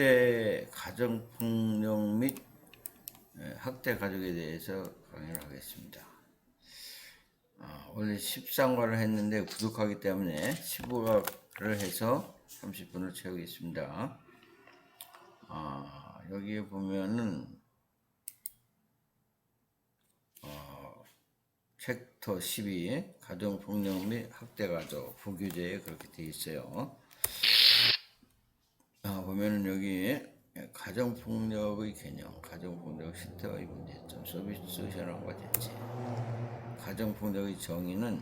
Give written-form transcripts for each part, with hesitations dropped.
학대 가정폭력 및 학대 가족에 대해서 강의를 하겠습니다. 원래 13과를 했는데 부족하기 때문에 15과를 해서 30분을 채우겠습니다. 여기에 보면은 챕터 12 가정폭력 및 학대 가족 부교재에 그렇게 되어 있어요. 보면은 여기 가정폭력의 개념, 가정폭력 실태의 문제점, 서비스 현황과 대책. 가정폭력의 정의는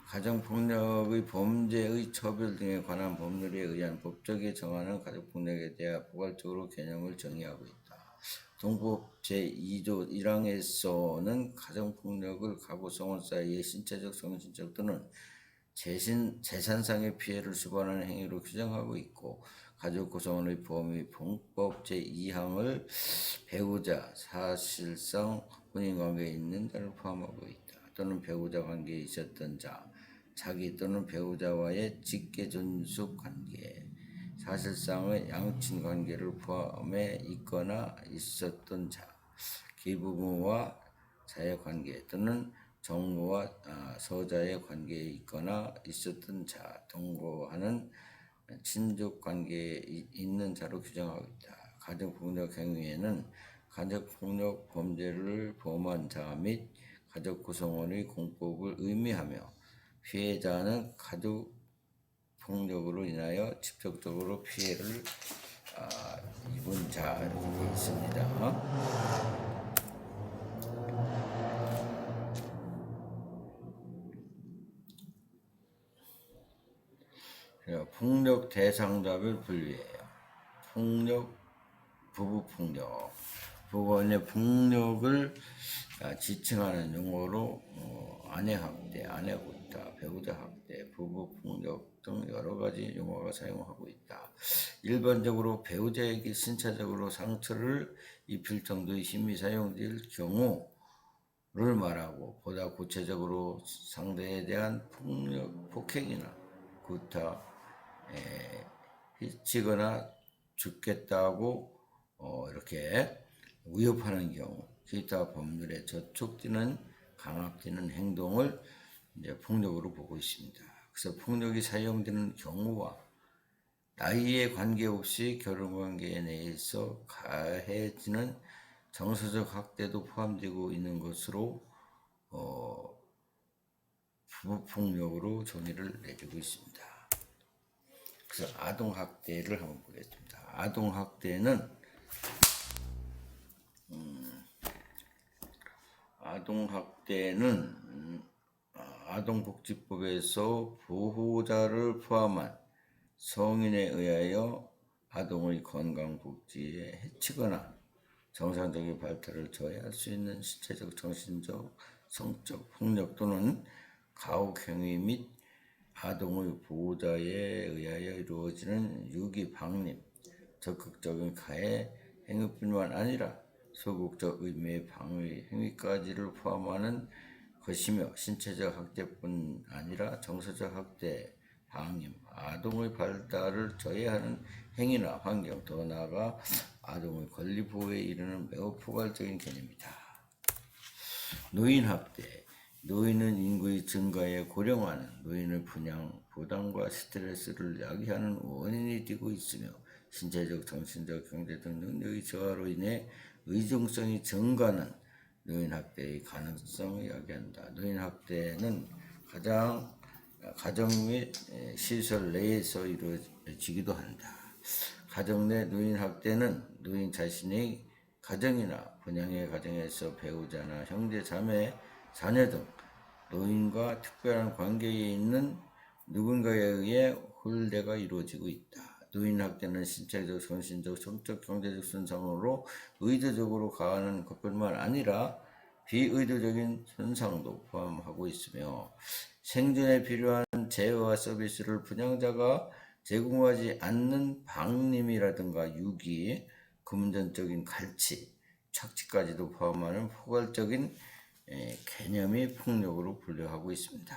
가정폭력의 범죄의 처벌 등에 관한 법률에 의한 법적에 정하는 가정폭력에 대해 포괄적으로 개념을 정의하고 있다. 동법 제2조 1항에서는 가정폭력을 가구성원 사이의 신체적, 정신적 또는 재산상의 피해를 수반하는 행위로 규정하고 있고, 가족 구성원의 범위 봉법 제2항을 배우자, 사실상 혼인관계에 있는 자를 포함하고 있다. 또는 배우자 관계에 있었던 자, 자기 또는 배우자와의 직계존속 관계, 사실상의 양친 관계를 포함해 있거나 있었던 자, 기부모와 자의 관계 또는 정모와 서자의 관계에 있거나 있었던 자, 동거하는 친족 관계에 있는 자로 규정하고 있다. 가정폭력 행위에는 가정폭력 범죄를 범한 자 및 가족 구성원의 공법을 의미하며, 피해자는 가족폭력으로 인하여 직접적으로 피해를 입은 자 이렇게 되어 있습니다. 폭력 대상자별 분류예요. 폭력, 부부폭력. 부부간의 폭력을 지칭하는 용어로 아내학대, 아내고타, 배우자학대, 부부폭력 등 여러 가지 용어가 사용하고 있다. 일반적으로 배우자에게 신체적으로 상처를 입힐 정도의 힘이 사용될 경우를 말하고, 보다 구체적으로 상대에 대한 폭행이나 구타, 해치거나 죽겠다고 이렇게 위협하는 경우, 기타 법률에 저촉되는 강압되는 행동을 이제 폭력으로 보고 있습니다. 그래서 폭력이 사용되는 경우와 나이에 관계없이 결혼관계 내에서 가해지는 정서적 학대도 포함되고 있는 것으로 부부폭력으로 정의를 내리고 있습니다. 그래서 아동학대를 한번 보겠습니다. 아동학대는 아동복지법에서 보호자를 포함한 성인에 의하여 아동의 건강복지에 해치거나 정상적인 발달을 저해할 수 있는 신체적, 정신적, 성적 폭력 또는 가혹행위 및 아동의 보호자에 의하여 이루어지는 유기, 방임, 적극적인 가해 행위뿐만 아니라 소극적 의미의 방위 행위까지를 포함하는 것이며, 신체적 학대뿐 아니라 정서적 학대, 방임, 아동의 발달을 저해하는 행위나 환경, 더 나아가 아동의 권리 보호에 이르는 매우 포괄적인 개념이다. 노인학대. 노인은 인구의 증가에 고령화는 노인의 분양, 부담과 스트레스를 야기하는 원인이 되고 있으며, 신체적, 정신적, 경제적 능력의 저하로 인해 의존성이 증가하는 노인학대의 가능성을 야기한다. 노인학대는 가정 및 시설 내에서 이루어지기도 한다. 가정 내 노인학대는 노인 자신의 가정이나 분양의 가정에서 배우자나 형제, 자매, 자녀 등 노인과 특별한 관계에 있는 누군가에 의해 홀대가 이루어지고 있다. 노인학대는 신체적, 정신적, 성적, 경제적 손상으로 의도적으로 가하는 것뿐만 아니라 비의도적인 손상도 포함하고 있으며, 생존에 필요한 재해와 서비스를 분양자가 제공하지 않는 방임이라든가 유기, 금전적인 갈취, 착취까지도 포함하는 포괄적인 개념이 폭력으로 분류하고 있습니다.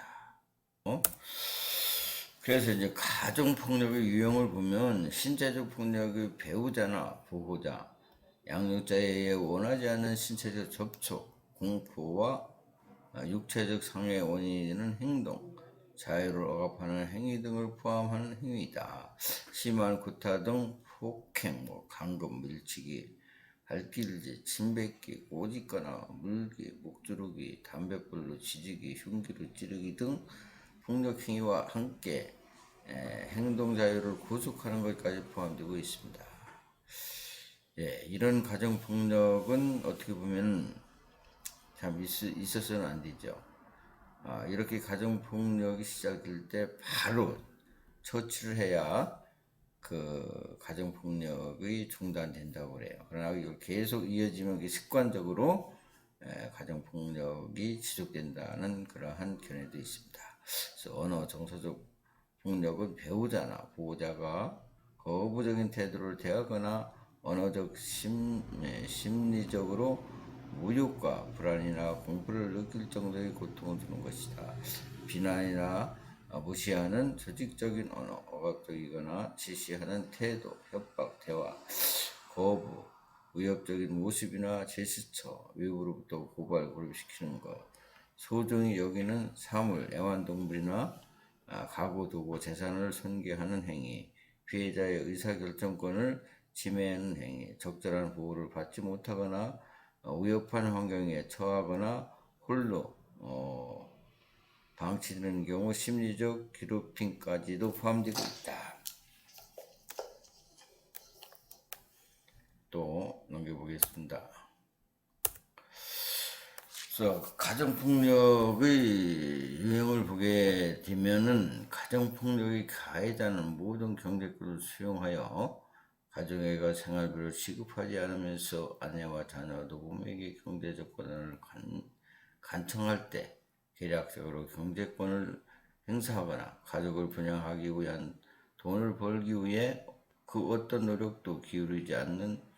그래서 이제 가정폭력의 유형을 보면 신체적 폭력의 배우자나 보호자, 양육자에 의해 원하지 않는 신체적 접촉, 공포와 육체적 상해의 원인이 되는 행동, 자유를 억압하는 행위 등을 포함하는 행위다. 심한 구타 등 폭행, 강금, 밀치기, 발길질, 침뱉기, 꼬집거나 물기, 목조르기, 담뱃불로 지지기, 흉기로 찌르기 등 폭력 행위와 함께 행동 자유를 구속하는 것까지 포함되고 있습니다. 예, 이런 가정 폭력은 어떻게 보면 참 있어서는 안 되죠. 이렇게 가정 폭력이 시작될 때 바로 처치를 해야 그 가정 폭력이 중단된다고 그래요. 그러나 이걸 계속 이어지면 습관적으로 가정 폭력이 지속된다는 그러한 견해도 있습니다. 그래서 언어 정서적 폭력은 배우자나 보호자가 거부적인 태도를 대하거나 언어적 심리적으로 무력과 불안이나 공포를 느낄 정도의 고통을 주는 것이다. 비난이나 무시하는 조직적인 언어, 억압적이거나 지시하는 태도, 협박, 대화, 거부, 위협적인 모습이나 제스처, 외부로부터 고발, 고립시키는 것, 소중히 여기는 사물, 애완동물이나 가구, 도구, 재산을 손괴하는 행위, 피해자의 의사결정권을 침해하는 행위, 적절한 보호를 받지 못하거나 위협한 환경에 처하거나 홀로 방치되는 경우 심리적 괴롭힘까지도 포함되고 있다. 또 넘겨보겠습니다. 그래서 가정폭력의 유형을 보게 되면은 가정폭력이 가해자는 모든 경제권을 수용하여 가정애가 생활비를 지급하지 않으면서 아내와 자녀, 노부모에게 경제적 권한을 간청할 때 계략적으로 경제권을 행사하거나 가족을 분양하기 위한 돈을 벌기 위해 그 어떤 노력도 기울이지 않는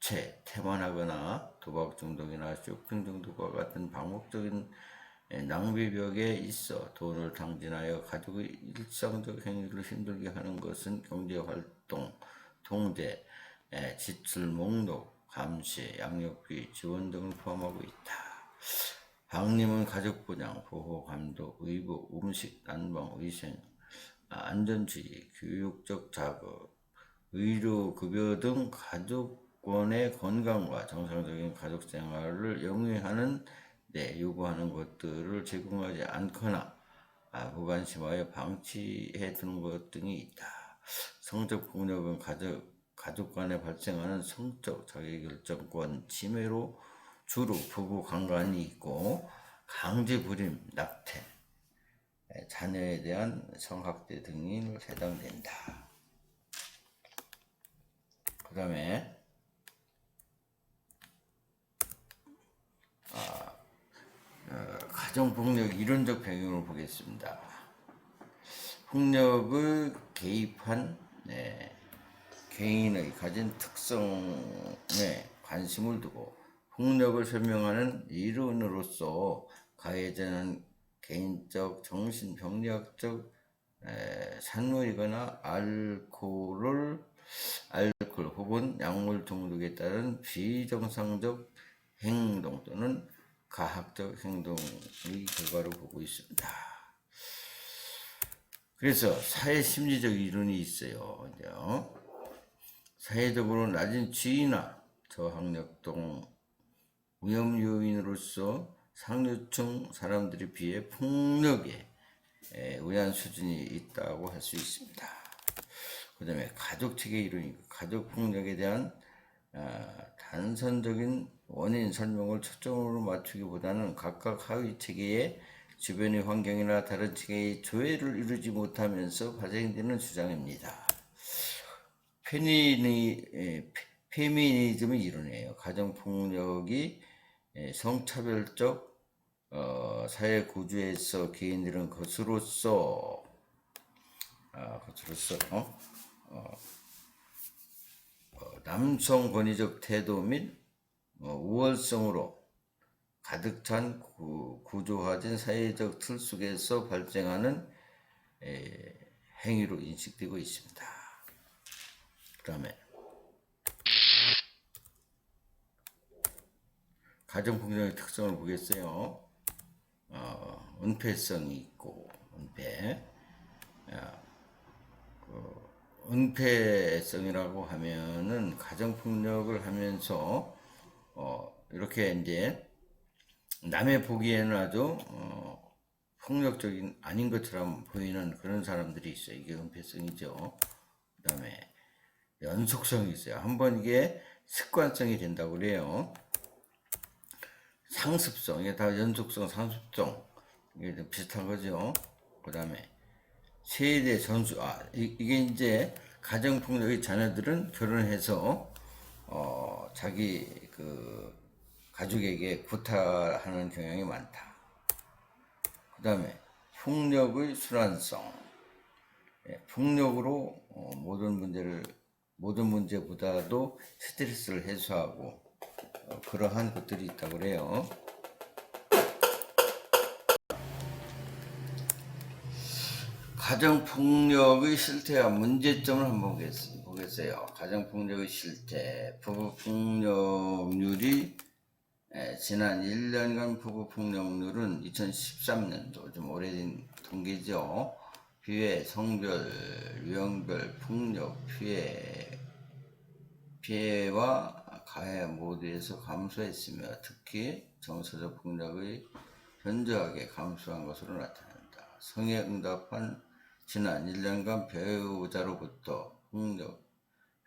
채 태만하거나 도박 중독이나 쇼핑 중독과 같은 반복적인 낭비벽에 있어 돈을 탕진하여 가족의 일상적 행위를 힘들게 하는 것은 경제활동, 통제, 지출 목록, 감시, 양육비, 지원 등을 포함하고 있다. 방림은 가족 분양, 보호, 감독, 의복, 음식, 난방, 위생, 안전주의, 교육적 자극, 의료, 급여 등 가족권의 건강과 정상적인 가족 생활을 영위하는 데 요구하는 것들을 제공하지 않거나 무관심하여 방치해 두는 것 등이 있다. 성적 폭력은 가족 간에 발생하는 성적 자기결정권 침해로 주로 부부 강간이 있고 강제 불임, 낙태, 자녀에 대한 성학대 등이 해당된다. 그 다음에 가정폭력 이론적 배경을 보겠습니다. 폭력을 개입한 개인의 가진 특성에 관심을 두고 폭력을 설명하는 이론으로서 가해자는 개인적, 정신병리학적 산모이거나 알코올 혹은 약물 중독에 따른 비정상적 행동 또는 가학적 행동의 결과로 보고 있습니다. 그래서 사회심리적 이론이 있어요. 사회적으로 낮은 지위나 저학력동 위험 요인으로서 상류층 사람들에 비해 폭력에 의한 수준이 있다고 할 수 있습니다. 그 다음에 가족체계 이론이 가족폭력에 대한 단선적인 원인 설명을 초점으로 맞추기보다는 각각 하위 체계의 주변의 환경이나 다른 체계의 조회를 이루지 못하면서 발생되는 주장입니다. 페미니즘의 이론이에요. 가정폭력이 성차별적 사회 구조에서 개인들은 것으로서 남성 권위적 태도 및 우월성으로 가득 찬 구조화된 사회적 틀 속에서 발생하는 행위로 인식되고 있습니다. 그 다음에 가정폭력의 특성을 보겠어요. 은폐성이 있고, 은폐성이라고 하면은 가정폭력을 하면서 이렇게 이제 남의 보기에는 아주 폭력적인 아닌 것처럼 보이는 그런 사람들이 있어요. 이게 은폐성이죠. 그 다음에 연속성이 있어요. 한번 이게 습관성이 된다고 그래요. 상습성, 이게 다 연속성, 상습성, 이게 좀 비슷한 거죠. 그 다음에 세대 전수, 이게 이제 가정폭력의 자녀들은 결혼해서 자기 그 가족에게 구타하는 경향이 많다. 그 다음에 폭력의 순환성, 폭력으로 모든 문제보다도 스트레스를 해소하고 그러한 것들이 있다고 그래요. 가정폭력의 실태와 문제점을 한번 보겠어요. 가정폭력의 실태, 부부폭력률이 지난 1년간 부부폭력률은 2013년도 좀 오래된 통계죠. 피해, 성별, 유형별 폭력 피해와 가해 모두에서 감소했으며 특히 정서적 폭력의 현저하게 감소한 것으로 나타난다. 성에 응답한 지난 1년간 배우자로부터 폭력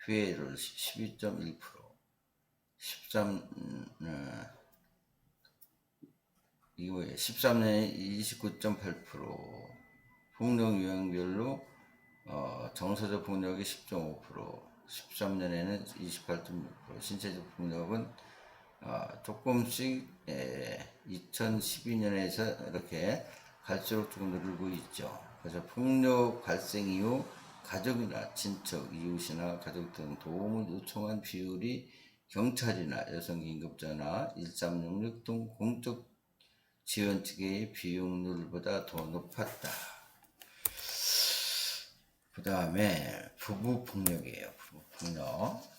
피해율 12.1%, 13년에 29.8%, 폭력 유형별로 정서적 폭력이 10.5%, 13년에는 28.6%, 신체적 폭력은 조금씩 2012년에서 이렇게 갈수록 조금 늘고 있죠. 그래서 폭력 발생 이후 가족이나 친척, 이웃이나 가족 등 도움을 요청한 비율이 경찰이나 여성긴급전화 1366 등 공적 지원 측의 비용률보다 더 높았다. 그 다음에 부부폭력이에요. 부부폭력.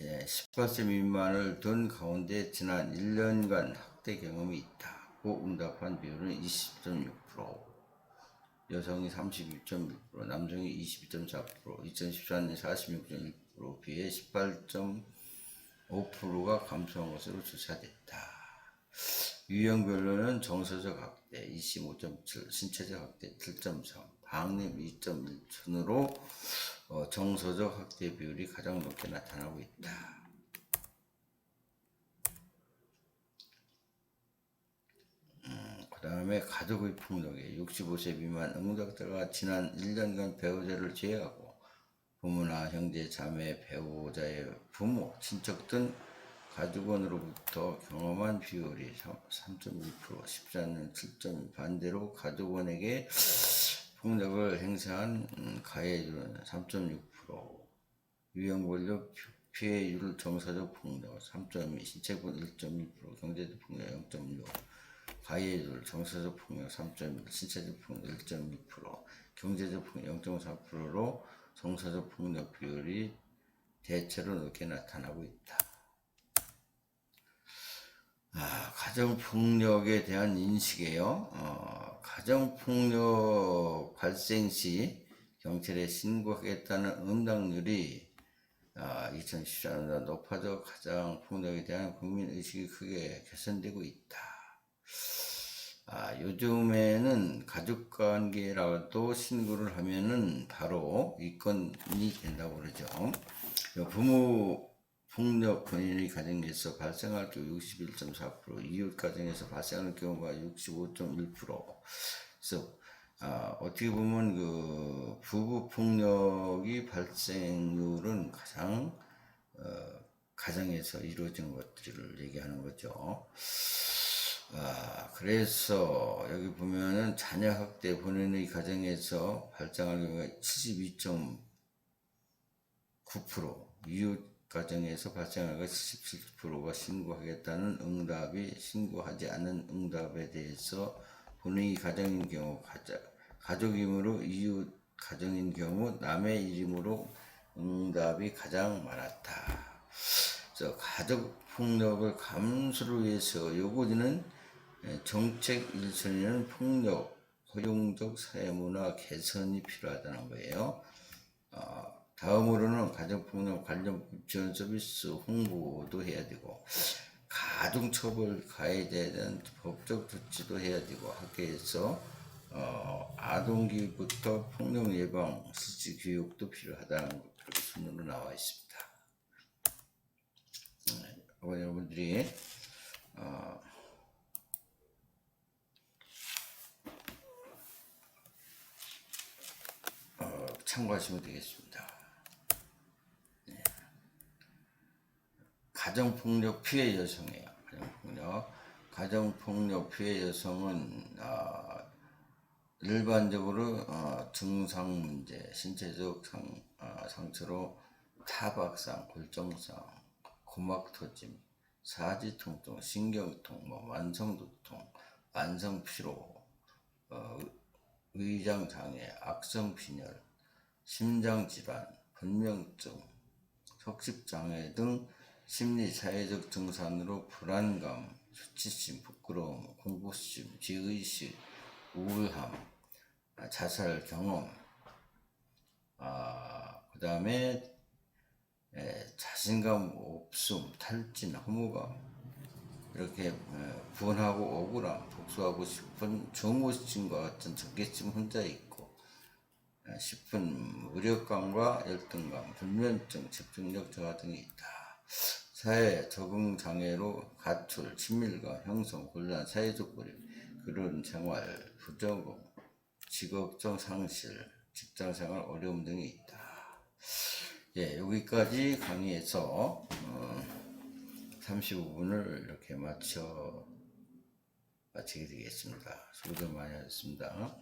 18세 미만을 둔 가운데 지난 1년간 학대 경험이 있다고 응답한 비율은 20.6%, 여성이 32.6%, 남성이 22.4%, 2014년 46.1% 비해 18.5%가 감소한 것으로 조사됐다. 유형별로는 정서적 학대 25.7, 신체적 학대 7.3, 방임 2.1 순으로 정서적 학대 비율이 가장 높게 나타나고 있다. 그 다음에 가족의 폭력에 65세 미만 응답자가 지난 1년간 배우자를 제외하고 부모나 형제, 자매, 배우자의 부모, 친척 등 가족원으로부터 경험한 비율이 3.2%, 14년 7.2%, 반대로 가족원에게 폭력을 행사한 가해율은 3.6%, 유형별로 피해율 정서적 폭력 3.2%, 신체폭 1.2%, 경제적 폭력 0.6%, 가해율 정서적 폭력 3.1%, 신체적 폭력 1.2%, 경제적 폭력 0.4%로 정서적 폭력 비율이 대체로 높게 나타나고 있다. 가정폭력에 대한 인식이에요. 가정폭력 발생 시 경찰에 신고하겠다는 응답률이 2014년보다 높아져 가정폭력에 대한 국민의식이 크게 개선되고 있다. 요즘에는 가족관계라도 신고를 하면은 바로 입건이 된다고 그러죠. 부모 폭력 본인의 가정에서 발생할 경우 61.4%, 이웃 가정에서 발생하는 경우가 65.1%. 그래서 어떻게 보면 그 부부 폭력이 발생률은 가장 가정에서 이루어진 것들을 얘기하는 거죠. 그래서 여기 보면은 자녀 학대 본인의 가정에서 발생할 경우가 72.9%, 이웃 가정에서 발생하가 77%가 신고하겠다는 응답이 신고하지 않은 응답에 대해서 본인이 가정인 경우 가족이므로 이웃 가정인 경우 남의 이름으로 응답이 가장 많았다. 가족 폭력을 감수를 위해서 요구되는 정책 1순위는 폭력, 허용적 사회문화 개선이 필요하다는 거예요. 다음으로는 가정폭력 관련 지원 서비스 홍보도 해야 되고, 가중처벌 가해자에 대한 법적 조치도 해야 되고, 학교에서 아동기부터 폭력 예방 실시 교육도 필요하다는 것, 그렇게 순으로 나와 있습니다. 여러분들이 참고하시면 되겠습니다. 가정폭력 피해 여성이에요. 가정폭력 피해 여성은 일반적으로 증상 문제, 신체적 상처로 타박상, 골정상, 고막 터짐, 사지 통증, 신경통, 만성두통, 만성 피로, 위장 장애, 악성 빈혈, 심장 질환, 불면증, 석식 장애 등 심리 사회적 증상으로 불안감, 수치심, 부끄러움, 공포심, 죄의식, 우울함, 자살 경험, 그 다음에 자신감 없음, 탈진, 허무감, 이렇게 분하고 억울함, 복수하고 싶은 조모심과 같은 적개심 혼자 있고 싶은 무력감과 열등감, 불면증, 집중력 저하 등이 있다. 사회 적응 장애로 가출, 친밀감 형성, 곤란, 사회적 고립, 그런 생활, 부적응, 직업적 상실, 직장생활 어려움 등이 있다. 여기까지 강의에서 35분을 이렇게 마치게 되겠습니다. 수고들 많이 하셨습니다.